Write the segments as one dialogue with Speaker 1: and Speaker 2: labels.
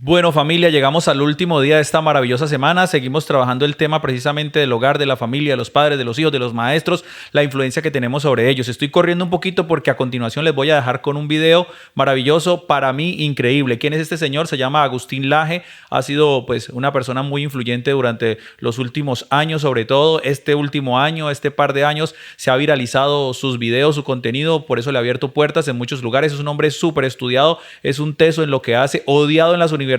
Speaker 1: Bueno, familia, llegamos al último día de esta maravillosa semana. Seguimos trabajando el tema precisamente del hogar, de la familia, de los padres, de los hijos, de los maestros, la influencia que tenemos sobre ellos. Estoy corriendo un poquito porque a continuación les voy a dejar con un video maravilloso, para mí increíble. ¿Quién es este señor? Se llama Agustín Laje. Ha sido pues una persona muy influyente durante los últimos años, sobre todo este último año, este par de años, se ha viralizado sus videos, su contenido, por eso le ha abierto puertas en muchos lugares. Es un hombre súper estudiado, es un teso en lo que hace, odiado en las universidades,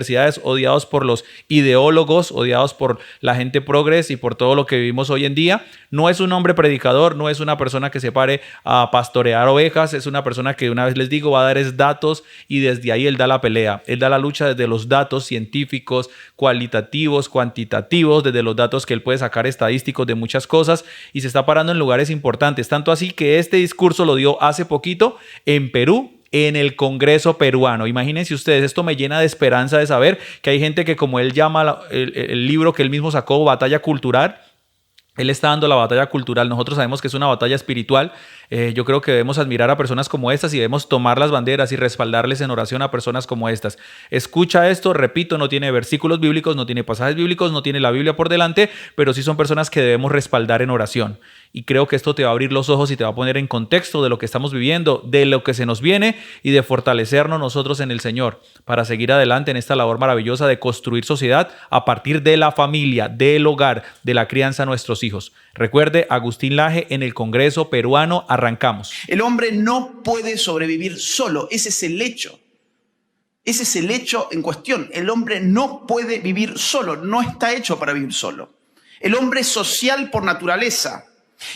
Speaker 1: odiados por los ideólogos, odiados por la gente progres y por todo lo que vivimos hoy en día. No es un hombre predicador, no es una persona que se pare a pastorear ovejas, es una persona que, una vez les digo, va a dar es datos, y desde ahí él da la pelea. Él da la lucha desde los datos científicos, cualitativos, cuantitativos, desde los datos que él puede sacar estadísticos de muchas cosas, y se está parando en lugares importantes. Tanto así que este discurso lo dio hace poquito en Perú, en el Congreso peruano. Imagínense ustedes, esto me llena de esperanza de saber que hay gente que, como él llama el libro que él mismo sacó, Batalla Cultural, él está dando la batalla cultural. Nosotros sabemos que es una batalla espiritual. Yo creo que debemos admirar a personas como estas y debemos tomar las banderas y respaldarles en oración a personas como estas. Escucha esto, repito, no tiene versículos bíblicos, no tiene pasajes bíblicos, no tiene la Biblia por delante, pero sí son personas que debemos respaldar en oración. Y creo que esto te va a abrir los ojos y te va a poner en contexto de lo que estamos viviendo, de lo que se nos viene, y de fortalecernos nosotros en el Señor para seguir adelante en esta labor maravillosa de construir sociedad a partir de la familia, del hogar, de la crianza de nuestros hijos. Recuerde, Agustín Laje en el Congreso peruano. Arrancamos.
Speaker 2: El hombre no puede sobrevivir solo. Ese es el hecho. Ese es el hecho en cuestión. El hombre no puede vivir solo. No está hecho para vivir solo. El hombre es social por naturaleza.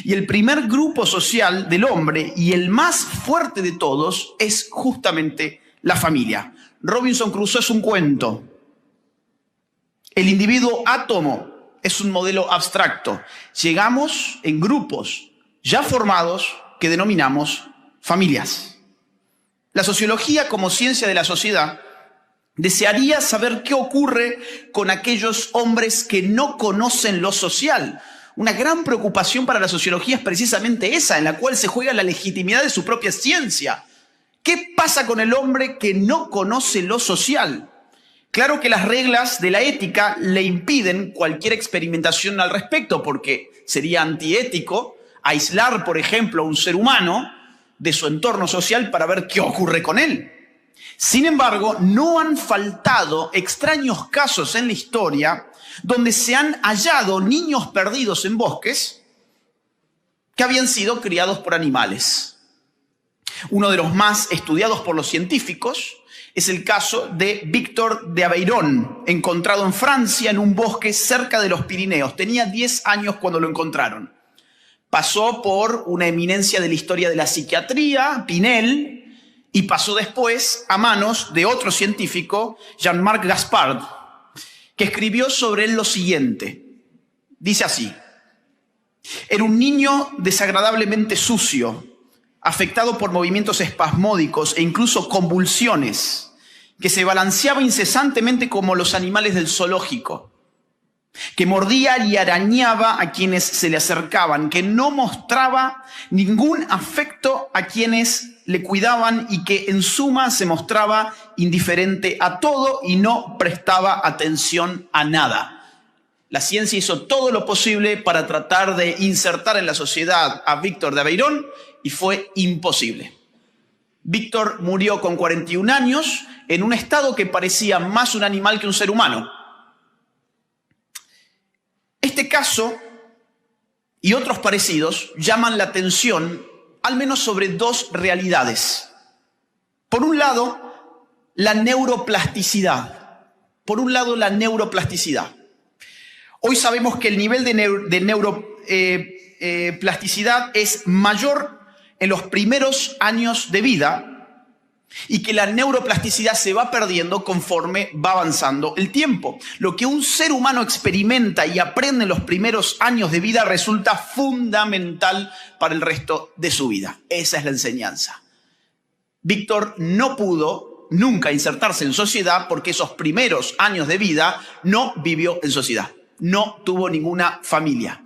Speaker 2: Y el primer grupo social del hombre, y el más fuerte de todos, es justamente la familia. Robinson Crusoe es un cuento. El individuo átomo es un modelo abstracto. Llegamos en grupos ya formados que denominamos familias. La sociología, como ciencia de la sociedad, desearía saber qué ocurre con aquellos hombres que no conocen lo social. Una gran preocupación para la sociología es precisamente esa, en la cual se juega la legitimidad de su propia ciencia. ¿Qué pasa con el hombre que no conoce lo social? Claro que las reglas de la ética le impiden cualquier experimentación al respecto, porque sería antiético aislar, por ejemplo, a un ser humano de su entorno social para ver qué ocurre con él. Sin embargo, no han faltado extraños casos en la historia donde se han hallado niños perdidos en bosques que habían sido criados por animales. Uno de los más estudiados por los científicos es el caso de Víctor de Aveyron, encontrado en Francia en un bosque cerca de los Pirineos. Tenía 10 años cuando lo encontraron. Pasó por una eminencia de la historia de la psiquiatría, Pinel, y pasó después a manos de otro científico, Jean-Marc Gaspard, que escribió sobre él lo siguiente. Dice así: era un niño desagradablemente sucio, afectado por movimientos espasmódicos e incluso convulsiones, que se balanceaba incesantemente como los animales del zoológico, que mordía y arañaba a quienes se le acercaban, que no mostraba ningún afecto a quienes le cuidaban y que en suma se mostraba indiferente a todo y no prestaba atención a nada. La ciencia hizo todo lo posible para tratar de insertar en la sociedad a Víctor de Aveyron y fue imposible. Víctor murió con 41 años en un estado que parecía más un animal que un ser humano. Este caso y otros parecidos llaman la atención al menos sobre dos realidades. Por un lado, la neuroplasticidad. Hoy sabemos que el nivel de neuroplasticidad es mayor en los primeros años de vida y que la neuroplasticidad se va perdiendo conforme va avanzando el tiempo. Lo que un ser humano experimenta y aprende en los primeros años de vida resulta fundamental para el resto de su vida. Esa es la enseñanza. Víctor no pudo nunca insertarse en sociedad porque esos primeros años de vida no vivió en sociedad, no tuvo ninguna familia.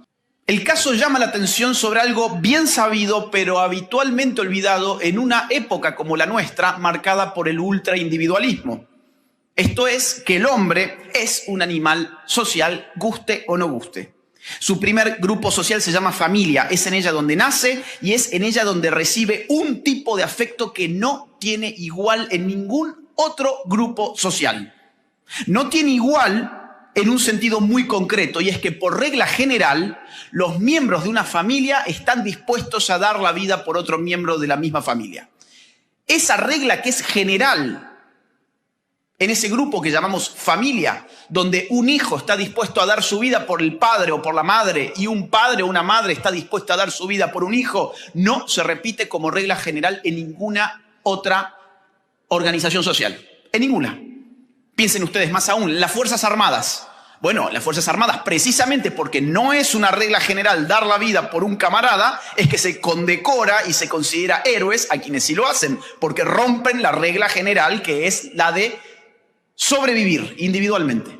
Speaker 2: El caso llama la atención sobre algo bien sabido, pero habitualmente olvidado en una época como la nuestra, marcada por el ultraindividualismo. Esto es que el hombre es un animal social, guste o no guste. Su primer grupo social se llama familia. Es en ella donde nace y es en ella donde recibe un tipo de afecto que no tiene igual en ningún otro grupo social. No tiene igual en un sentido muy concreto, y es que por regla general los miembros de una familia están dispuestos a dar la vida por otro miembro de la misma familia. Esa regla que es general en ese grupo que llamamos familia, donde un hijo está dispuesto a dar su vida por el padre o por la madre y un padre o una madre está dispuesta a dar su vida por un hijo, no se repite como regla general en ninguna otra organización social. En ninguna. Piensen ustedes más aún, las Fuerzas Armadas. Bueno, las Fuerzas Armadas, precisamente porque no es una regla general dar la vida por un camarada, es que se condecora y se considera héroes a quienes sí lo hacen, porque rompen la regla general que es la de sobrevivir individualmente.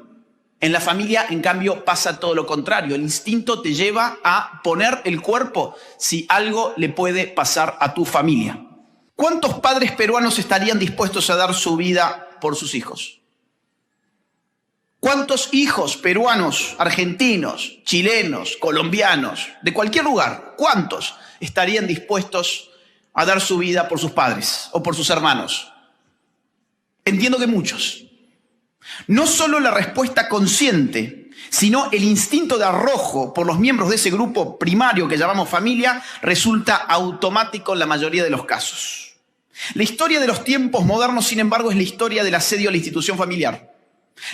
Speaker 2: En la familia, en cambio, pasa todo lo contrario. El instinto te lleva a poner el cuerpo si algo le puede pasar a tu familia. ¿Cuántos padres peruanos estarían dispuestos a dar su vida por sus hijos? ¿Cuántos hijos peruanos, argentinos, chilenos, colombianos, de cualquier lugar, cuántos estarían dispuestos a dar su vida por sus padres o por sus hermanos? Entiendo que muchos. No solo la respuesta consciente, sino el instinto de arrojo por los miembros de ese grupo primario que llamamos familia resulta automático en la mayoría de los casos. La historia de los tiempos modernos, sin embargo, es la historia del asedio a la institución familiar.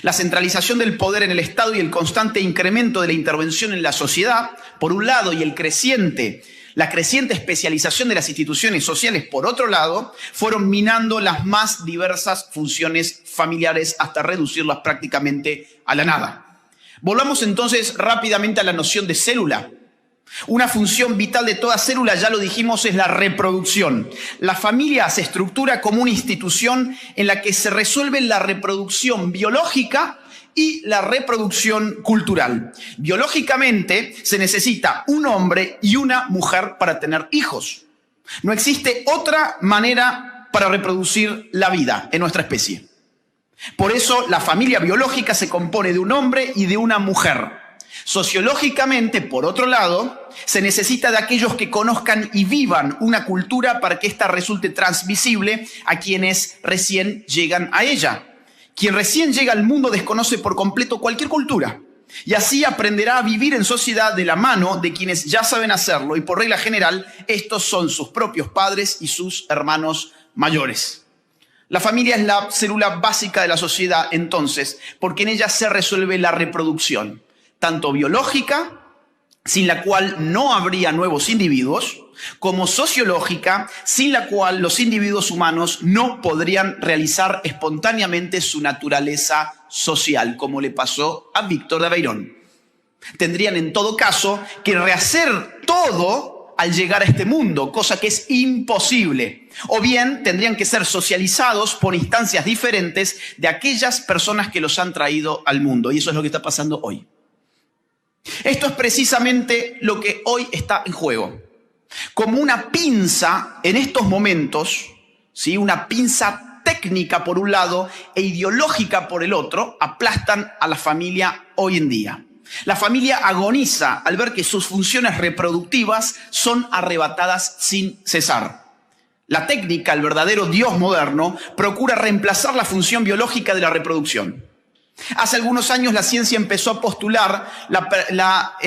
Speaker 2: La centralización del poder en el Estado y el constante incremento de la intervención en la sociedad, por un lado, y la creciente especialización de las instituciones sociales, por otro lado, fueron minando las más diversas funciones familiares hasta reducirlas prácticamente a la nada. Volvamos entonces rápidamente a la noción de célula. Una función vital de toda célula, ya lo dijimos, es la reproducción. La familia se estructura como una institución en la que se resuelve la reproducción biológica y la reproducción cultural. Biológicamente se necesita un hombre y una mujer para tener hijos. No existe otra manera para reproducir la vida en nuestra especie. Por eso la familia biológica se compone de un hombre y de una mujer. Sociológicamente, por otro lado, se necesita de aquellos que conozcan y vivan una cultura para que ésta resulte transmisible a quienes recién llegan a ella. Quien recién llega al mundo desconoce por completo cualquier cultura y así aprenderá a vivir en sociedad de la mano de quienes ya saben hacerlo, y por regla general estos son sus propios padres y sus hermanos mayores. La familia es la célula básica de la sociedad, entonces, porque en ella se resuelve la reproducción, tanto biológica, sin la cual no habría nuevos individuos, como sociológica, sin la cual los individuos humanos no podrían realizar espontáneamente su naturaleza social, como le pasó a Víctor de Aveyrón. Tendrían en todo caso que rehacer todo al llegar a este mundo, cosa que es imposible. O bien tendrían que ser socializados por instancias diferentes de aquellas personas que los han traído al mundo. Y eso es lo que está pasando hoy. Esto es precisamente lo que hoy está en juego. Como una pinza en estos momentos, ¿sí? Una pinza técnica por un lado e ideológica por el otro, aplastan a la familia hoy en día. La familia agoniza al ver que sus funciones reproductivas son arrebatadas sin cesar. La técnica, el verdadero Dios moderno, procura reemplazar la función biológica de la reproducción. Hace algunos años la ciencia empezó a postular la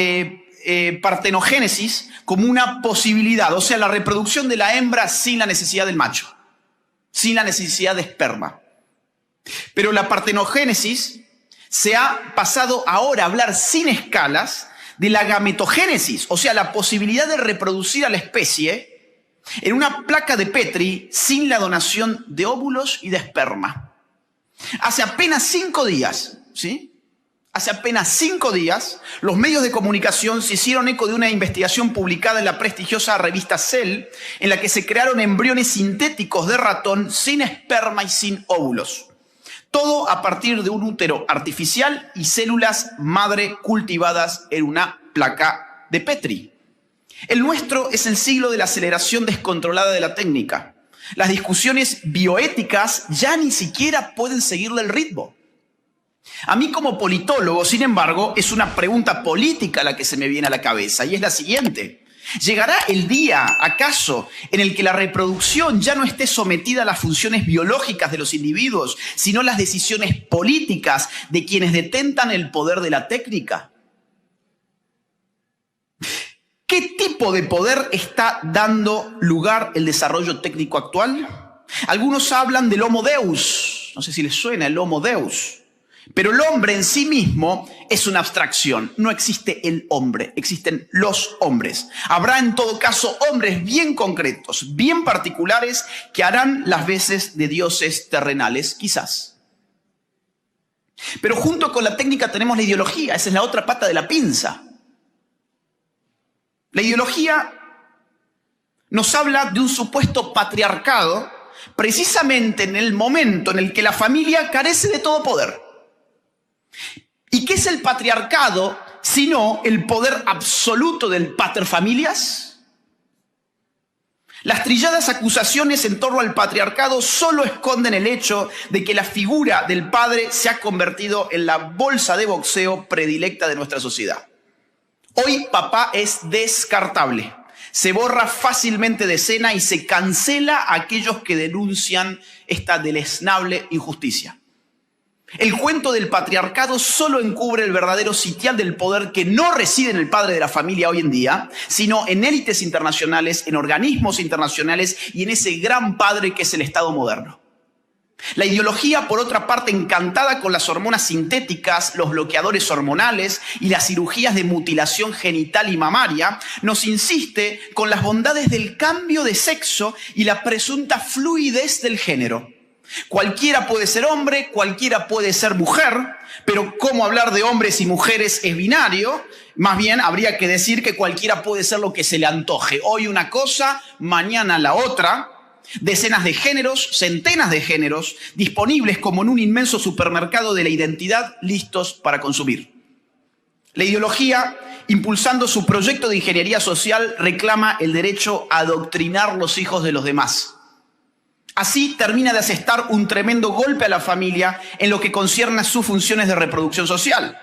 Speaker 2: partenogénesis como una posibilidad, o sea, la reproducción de la hembra sin la necesidad del macho, sin la necesidad de esperma. Pero la partenogénesis se ha pasado ahora a hablar sin escalas de la gametogénesis, o sea, la posibilidad de reproducir a la especie en una placa de Petri sin la donación de óvulos y de esperma. Hace apenas 5 días, ¿sí? Hace apenas 5 días, los medios de comunicación se hicieron eco de una investigación publicada en la prestigiosa revista Cell, en la que se crearon embriones sintéticos de ratón sin esperma y sin óvulos. Todo a partir de un útero artificial y células madre cultivadas en una placa de Petri. El nuestro es el siglo de la aceleración descontrolada de la técnica. Las discusiones bioéticas ya ni siquiera pueden seguirle el ritmo. A mí como politólogo, sin embargo, es una pregunta política la que se me viene a la cabeza y es la siguiente. ¿Llegará el día, acaso, en el que la reproducción ya no esté sometida a las funciones biológicas de los individuos, sino a las decisiones políticas de quienes detentan el poder de la técnica? ¿Qué tipo de poder está dando lugar el desarrollo técnico actual? Algunos hablan del Homo Deus. No sé si les suena el Homo Deus. Pero el hombre en sí mismo es una abstracción. No existe el hombre, existen los hombres. Habrá en todo caso hombres bien concretos, bien particulares, que harán las veces de dioses terrenales, quizás. Pero junto con la técnica tenemos la ideología. Esa es la otra pata de la pinza. La ideología nos habla de un supuesto patriarcado precisamente en el momento en el que la familia carece de todo poder. ¿Y qué es el patriarcado sino el poder absoluto del paterfamilias? Las trilladas acusaciones en torno al patriarcado solo esconden el hecho de que la figura del padre se ha convertido en la bolsa de boxeo predilecta de nuestra sociedad. Hoy papá es descartable. Se borra fácilmente de escena y se cancela a aquellos que denuncian esta deleznable injusticia. El cuento del patriarcado solo encubre el verdadero sitial del poder que no reside en el padre de la familia hoy en día, sino en élites internacionales, en organismos internacionales y en ese gran padre que es el Estado moderno. La ideología, por otra parte, encantada con las hormonas sintéticas, los bloqueadores hormonales y las cirugías de mutilación genital y mamaria, nos insiste con las bondades del cambio de sexo y la presunta fluidez del género. Cualquiera puede ser hombre, cualquiera puede ser mujer, pero ¿cómo hablar de hombres y mujeres es binario? Más bien habría que decir que cualquiera puede ser lo que se le antoje. Hoy una cosa, mañana la otra. Decenas de géneros, centenas de géneros, disponibles como en un inmenso supermercado de la identidad, listos para consumir. La ideología, impulsando su proyecto de ingeniería social, reclama el derecho a adoctrinar los hijos de los demás. Así termina de asestar un tremendo golpe a la familia en lo que concierne a sus funciones de reproducción social.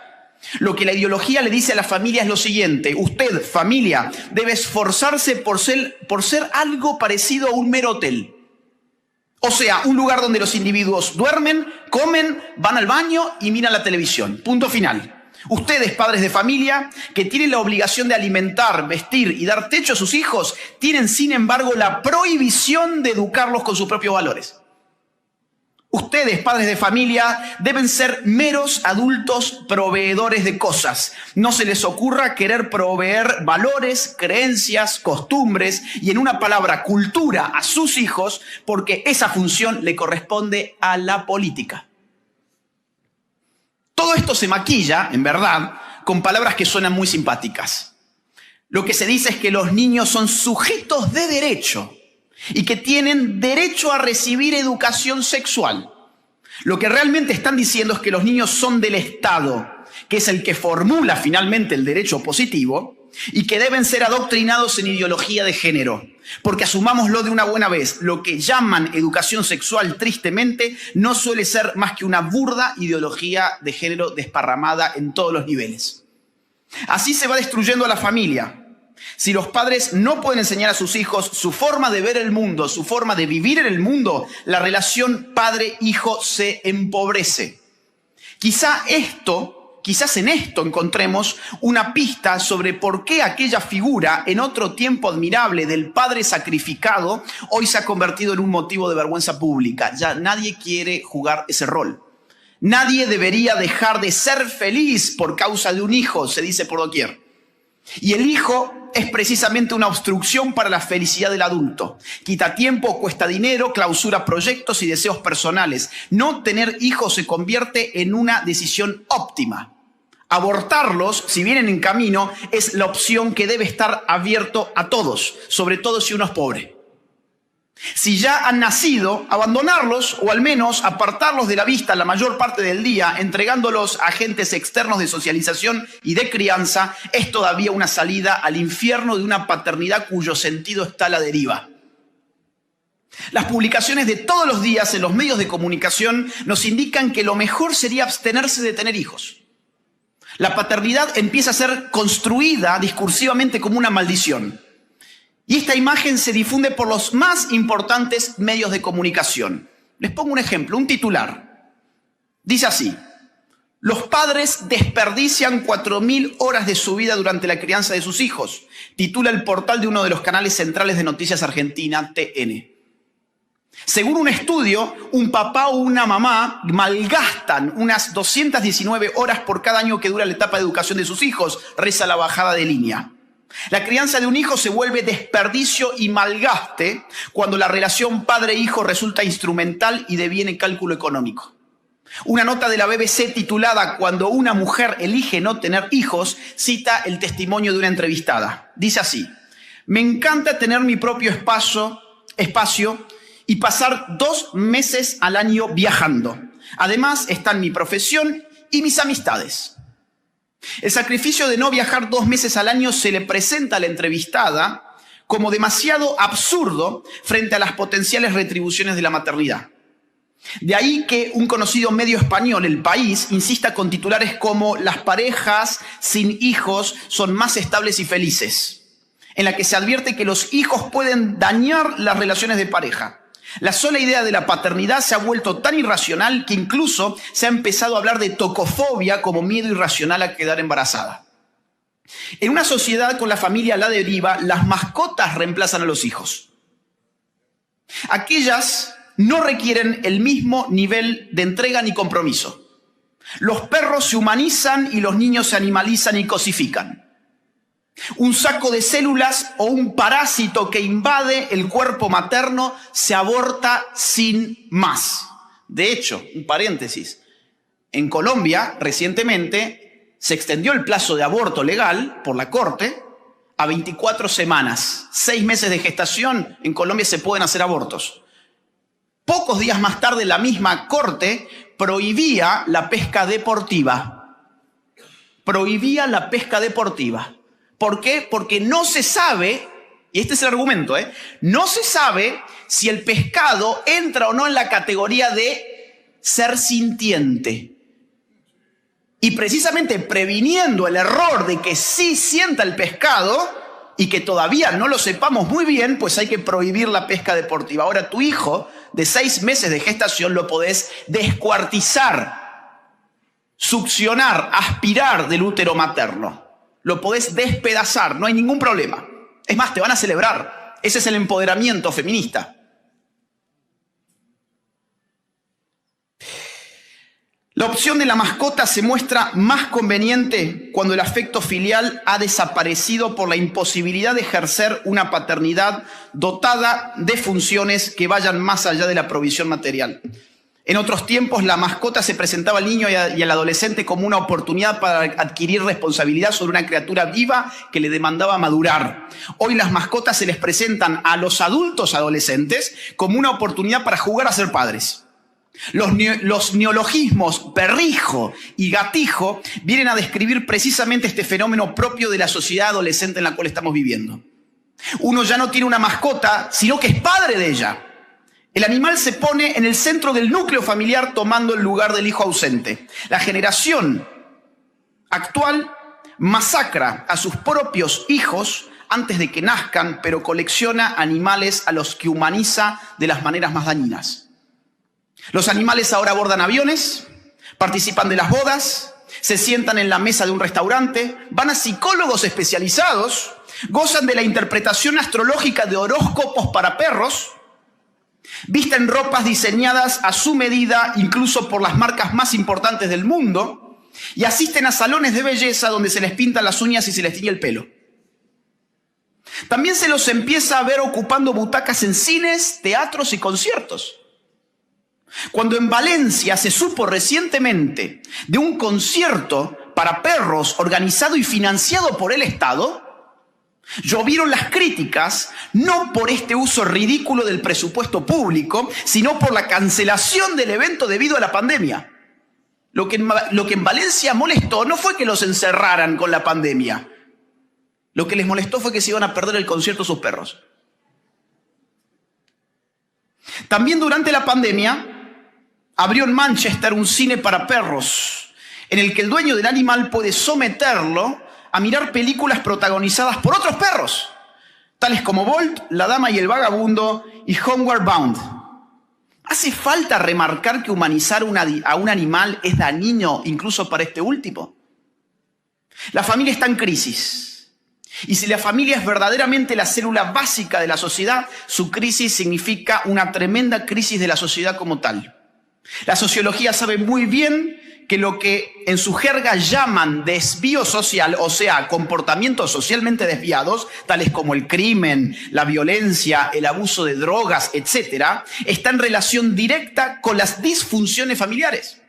Speaker 2: Lo que la ideología le dice a la familia es lo siguiente: usted, familia, debe esforzarse por ser algo parecido a un mero hotel. O sea, un lugar donde los individuos duermen, comen, van al baño y miran la televisión. Punto final. Ustedes, padres de familia, que tienen la obligación de alimentar, vestir y dar techo a sus hijos, tienen, sin embargo, la prohibición de educarlos con sus propios valores. Ustedes, padres de familia, deben ser meros adultos proveedores de cosas. No se les ocurra querer proveer valores, creencias, costumbres y, en una palabra, cultura a sus hijos, porque esa función le corresponde a la política. Todo esto se maquilla, en verdad, con palabras que suenan muy simpáticas. Lo que se dice es que los niños son sujetos de derecho y que tienen derecho a recibir educación sexual. Lo que realmente están diciendo es que los niños son del Estado, que es el que formula finalmente el derecho positivo, y que deben ser adoctrinados en ideología de género. Porque asumámoslo de una buena vez, lo que llaman educación sexual, tristemente, no suele ser más que una burda ideología de género desparramada en todos los niveles. Así se va destruyendo a la familia. Si los padres no pueden enseñar a sus hijos su forma de ver el mundo, su forma de vivir en el mundo, la relación padre-hijo se empobrece. Quizás en esto encontremos una pista sobre por qué aquella figura, en otro tiempo admirable, del padre sacrificado, hoy se ha convertido en un motivo de vergüenza pública. Ya nadie quiere jugar ese rol. Nadie debería dejar de ser feliz por causa de un hijo, se dice por doquier. Y el hijo es precisamente una obstrucción para la felicidad del adulto. Quita tiempo, cuesta dinero, clausura proyectos y deseos personales. No tener hijos se convierte en una decisión óptima. Abortarlos, si vienen en camino, es la opción que debe estar abierto a todos, sobre todo si uno es pobre. Si ya han nacido, abandonarlos o al menos apartarlos de la vista la mayor parte del día, entregándolos a agentes externos de socialización y de crianza, es todavía una salida al infierno de una paternidad cuyo sentido está a la deriva. Las publicaciones de todos los días en los medios de comunicación nos indican que lo mejor sería abstenerse de tener hijos. La paternidad empieza a ser construida discursivamente como una maldición. Y esta imagen se difunde por los más importantes medios de comunicación. Les pongo un ejemplo, un titular. Dice así: los padres desperdician 4.000 horas de su vida durante la crianza de sus hijos, titula el portal de uno de los canales centrales de noticias argentina, TN. Según un estudio, un papá o una mamá malgastan unas 219 horas por cada año que dura la etapa de educación de sus hijos, reza la bajada de línea. La crianza de un hijo se vuelve desperdicio y malgaste cuando la relación padre-hijo resulta instrumental y deviene cálculo económico. Una nota de la BBC titulada "Cuando una mujer elige no tener hijos" cita el testimonio de una entrevistada. Dice así: me encanta tener mi propio espacio y pasar 2 meses al año viajando. Además están mi profesión y mis amistades. El sacrificio de no viajar 2 meses al año se le presenta a la entrevistada como demasiado absurdo frente a las potenciales retribuciones de la maternidad. De ahí que un conocido medio español, El País, insista con titulares como "las parejas sin hijos son más estables y felices", en la que se advierte que los hijos pueden dañar las relaciones de pareja. La sola idea de la paternidad se ha vuelto tan irracional que incluso se ha empezado a hablar de tocofobia como miedo irracional a quedar embarazada. En una sociedad con la familia a la deriva, las mascotas reemplazan a los hijos. Aquellas no requieren el mismo nivel de entrega ni compromiso. Los perros se humanizan y los niños se animalizan y cosifican. Un saco de células o un parásito que invade el cuerpo materno se aborta sin más. De hecho, un paréntesis, en Colombia recientemente se extendió el plazo de aborto legal por la Corte a 24 semanas. 6 meses de gestación, en Colombia se pueden hacer abortos. Pocos días más tarde, la misma Corte prohibía la pesca deportiva. Prohibía la pesca deportiva. ¿Por qué? Porque no se sabe, y este es el argumento, no se sabe si el pescado entra o no en la categoría de ser sintiente. Y precisamente previniendo el error de que sí sienta el pescado y que todavía no lo sepamos muy bien, pues hay que prohibir la pesca deportiva. Ahora, tu hijo de 6 meses de gestación lo podés descuartizar, succionar, aspirar del útero materno. Lo podés despedazar, no hay ningún problema. Es más, te van a celebrar. Ese es el empoderamiento feminista. La opción de la mascota se muestra más conveniente cuando el afecto filial ha desaparecido por la imposibilidad de ejercer una paternidad dotada de funciones que vayan más allá de la provisión material. En otros tiempos, la mascota se presentaba al niño y al adolescente como una oportunidad para adquirir responsabilidad sobre una criatura viva que le demandaba madurar. Hoy las mascotas se les presentan a los adultos adolescentes como una oportunidad para jugar a ser padres. Los neologismos perrijo y gatijo vienen a describir precisamente este fenómeno propio de la sociedad adolescente en la cual estamos viviendo. Uno ya no tiene una mascota, sino que es padre de ella. El animal se pone en el centro del núcleo familiar, tomando el lugar del hijo ausente. La generación actual masacra a sus propios hijos antes de que nazcan, pero colecciona animales a los que humaniza de las maneras más dañinas. Los animales ahora abordan aviones, participan de las bodas, se sientan en la mesa de un restaurante, van a psicólogos especializados, gozan de la interpretación astrológica de horóscopos para perros, visten ropas diseñadas a su medida, incluso por las marcas más importantes del mundo, y asisten a salones de belleza donde se les pintan las uñas y se les tiñe el pelo. También se los empieza a ver ocupando butacas en cines, teatros y conciertos. Cuando en Valencia se supo recientemente de un concierto para perros organizado y financiado por el Estado, llovieron las críticas, no por este uso ridículo del presupuesto público, sino por la cancelación del evento debido a la pandemia. Lo que en Valencia molestó no fue que los encerraran con la pandemia. Lo que les molestó fue que se iban a perder el concierto sus perros. También durante la pandemia abrió en Manchester un cine para perros, en el que el dueño del animal puede someterlo a mirar películas protagonizadas por otros perros, tales como Bolt, La Dama y el Vagabundo y Homeward Bound. ¿Hace falta remarcar que humanizar a un animal es dañino incluso para este último? La familia está en crisis. Y si la familia es verdaderamente la célula básica de la sociedad, su crisis significa una tremenda crisis de la sociedad como tal. La sociología sabe muy bien que lo que en su jerga llaman desvío social, o sea, comportamientos socialmente desviados, tales como el crimen, la violencia, el abuso de drogas, etc., está en relación directa con las disfunciones familiares.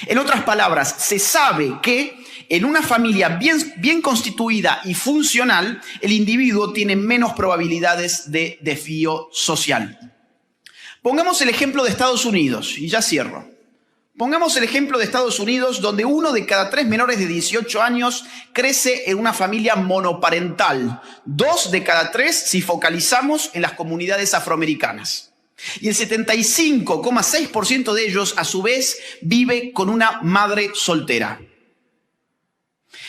Speaker 2: En otras palabras, se sabe que en una familia bien constituida y funcional, el individuo tiene menos probabilidades de desvío social. Pongamos el ejemplo de Estados Unidos, y ya cierro. Pongamos el ejemplo de Estados Unidos, donde 1 de cada 3 menores de 18 años crece en una familia monoparental. 2 de cada 3 si focalizamos en las comunidades afroamericanas. Y el 75,6% de ellos, a su vez, vive con una madre soltera.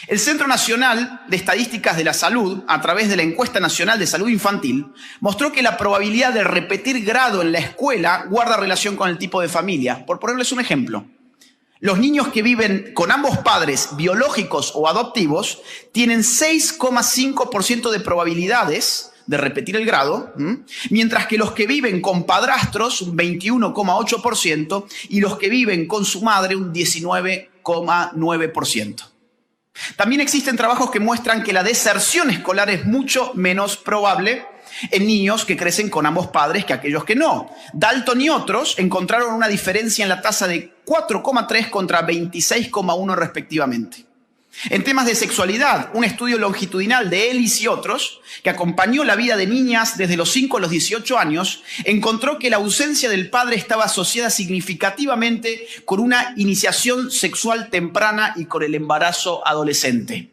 Speaker 2: El Centro Nacional de Estadísticas de la Salud, a través de la Encuesta Nacional de Salud Infantil, mostró que la probabilidad de repetir grado en la escuela guarda relación con el tipo de familia. Por ponerles un ejemplo, los niños que viven con ambos padres, biológicos o adoptivos, tienen 6,5% de probabilidades de repetir el grado, mientras que los que viven con padrastros, un 21,8%, y los que viven con su madre, un 19,9%. También existen trabajos que muestran que la deserción escolar es mucho menos probable en niños que crecen con ambos padres que aquellos que no. Dalton y otros encontraron una diferencia en la tasa de 4,3 contra 26,1 respectivamente. En temas de sexualidad, un estudio longitudinal de Ellis y otros, que acompañó la vida de niñas desde los 5 a los 18 años, encontró que la ausencia del padre estaba asociada significativamente con una iniciación sexual temprana y con el embarazo adolescente.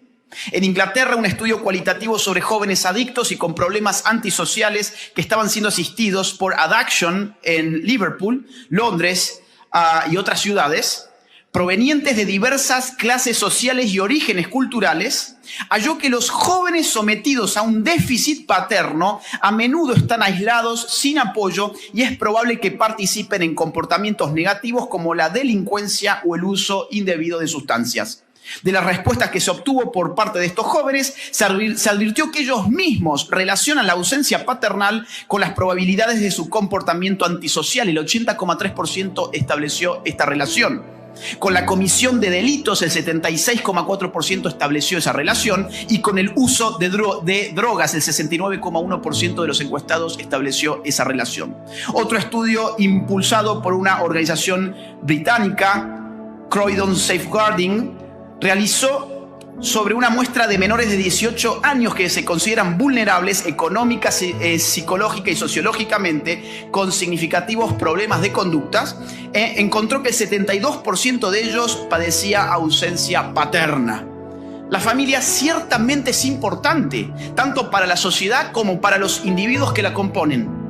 Speaker 2: En Inglaterra, un estudio cualitativo sobre jóvenes adictos y con problemas antisociales que estaban siendo asistidos por Addiction en Liverpool, Londres y otras ciudades, provenientes de diversas clases sociales y orígenes culturales, halló que los jóvenes sometidos a un déficit paterno a menudo están aislados, sin apoyo, y es probable que participen en comportamientos negativos como la delincuencia o el uso indebido de sustancias. De las respuestas que se obtuvo por parte de estos jóvenes, se advirtió que ellos mismos relacionan la ausencia paternal con las probabilidades de su comportamiento antisocial. El 80,3% estableció esta relación. Con la comisión de delitos, el 76,4% estableció esa relación, y con el uso de drogas, el 69,1% de los encuestados estableció esa relación. Otro estudio impulsado por una organización británica, Croydon Safeguarding, realizó sobre una muestra de menores de 18 años que se consideran vulnerables económica, psicológica y sociológicamente, con significativos problemas de conductas, encontró que el 72% de ellos padecía ausencia paterna. La familia ciertamente es importante, tanto para la sociedad como para los individuos que la componen.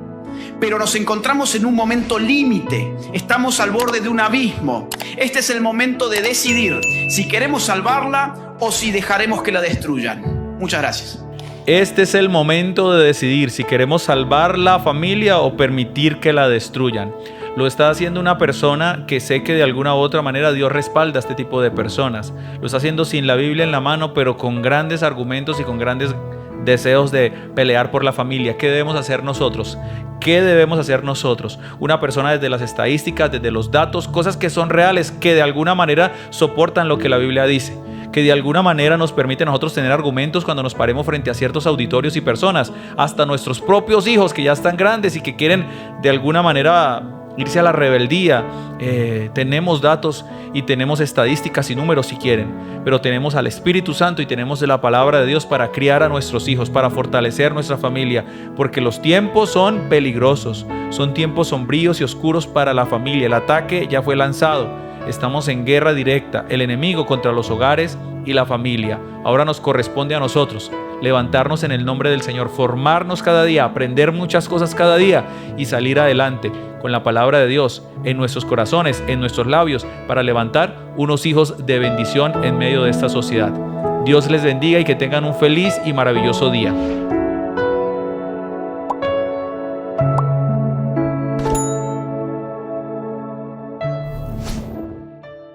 Speaker 2: Pero nos encontramos en un momento límite, estamos al borde de un abismo. Este es el momento de decidir si queremos salvarla o si dejaremos que la destruyan. Muchas gracias.
Speaker 1: Este es el momento de decidir si queremos salvar la familia o permitir que la destruyan. Lo está haciendo una persona que sé que de alguna u otra manera Dios respalda a este tipo de personas. Lo está haciendo sin la Biblia en la mano, pero con grandes argumentos y con grandes deseos de pelear por la familia. ¿Qué debemos hacer nosotros? ¿Qué debemos hacer nosotros? Una persona desde las estadísticas, desde los datos, cosas que son reales, que de alguna manera soportan lo que la Biblia dice, que de alguna manera nos permite a nosotros tener argumentos cuando nos paremos frente a ciertos auditorios y personas, hasta nuestros propios hijos que ya están grandes y que quieren de alguna manera irse a la rebeldía. Tenemos datos y tenemos estadísticas y números si quieren, pero tenemos al Espíritu Santo y tenemos de la palabra de Dios para criar a nuestros hijos, para fortalecer nuestra familia, porque los tiempos son peligrosos, son tiempos sombríos y oscuros para la familia. El ataque ya fue lanzado, estamos en guerra directa, el enemigo contra los hogares y la familia. Ahora nos corresponde a nosotros levantarnos en el nombre del Señor, formarnos cada día, aprender muchas cosas cada día y salir adelante con la palabra de Dios en nuestros corazones, en nuestros labios, para levantar unos hijos de bendición en medio de esta sociedad. Dios les bendiga y que tengan un feliz y maravilloso día.